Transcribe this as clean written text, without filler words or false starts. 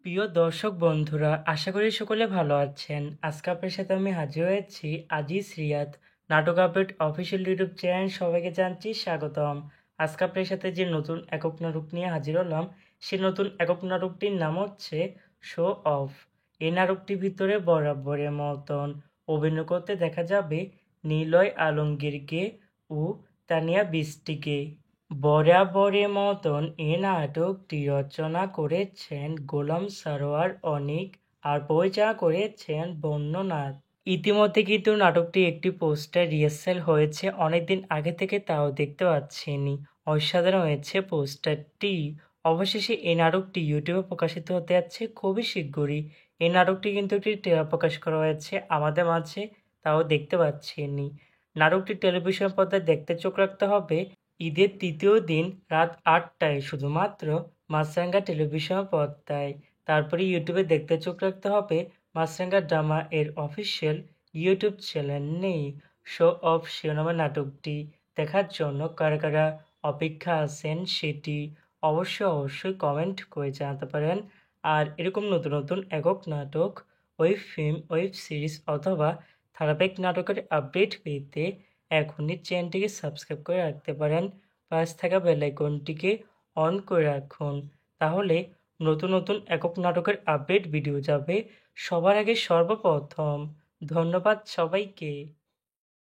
প্রিয় দর্শক বন্ধুরা, আশা করি সকলে ভালো আছেন। আজকে আপনার সাথে আমি হাজির হয়েছি আজিজ রিয়াদ নাটক আপডেট অফিসিয়াল ইউটিউব চ্যানেল। সবাইকে জানছি স্বাগতম। আজকে আপনার সাথে যে নতুন একক নাটক নিয়ে হাজির হলাম, সেই নতুন একক নাটকটির নাম হচ্ছে শো অফ। এই নাটকটির ভিতরে বরাবরের মতন অভিনয় করতে দেখা যাবে নিলয় আলমগীরকে ও তানিয়া বৃষ্টিকে। বরাবরের মতন এ নাটকটি রচনা করেছেন গোলাম সারোয়ার অনিক আর পরিচালনা করেছেন বন্যনাথ। ইতিমধ্যে কিন্তু নাটকটি একটি পোস্টার রিহার্সাল হয়েছে অনেকদিন আগে থেকে, তাও দেখতে পাচ্ছেনি। অসাধারণ হয়েছে পোস্টারটি। অবশেষে এই নাটকটি ইউটিউবে প্রকাশিত হতে যাচ্ছে খুবই শীঘ্রই। এই নাটকটি কিন্তু একটি ট্রেলার প্রকাশ করা হয়েছে আমাদের মাঝে, তাও দেখতে পাচ্ছেনি। নাটকটি টেলিভিশন পর্দায় দেখতে চোখ রাখতে হবে ঈদের তৃতীয় দিন রাত ৮টায় শুধুমাত্র মাছরাঙা টেলিভিশন পর্দায়। তারপরে ইউটিউবে দেখতে চোখ রাখতে হবে মাছরাঙা ড্রামা এর অফিসিয়াল ইউটিউব চ্যানেল নেই। শো অফ শিরোনামের নাটকটি দেখার জন্য কারা কারা অপেক্ষা আছেন সেটি অবশ্যই কমেন্ট করে জানাতে পারেন। আর এরকম নতুন নতুন একক নাটক, ওয়েব ফিল্ম, ওয়েব সিরিজ অথবা ধারাবাহিক নাটকের আপডেট পেতে এখনই চ্যানেলটিকে সাবস্ক্রাইব করে রাখতে পারেন। পাশ থাকা বেল আইকনটিকে অন করে রাখুন, তাহলে নতুন নতুন একক নাটকের আপডেট ভিডিও যাবে সবার আগে সর্বপ্রথম। ধন্যবাদ সবাইকে।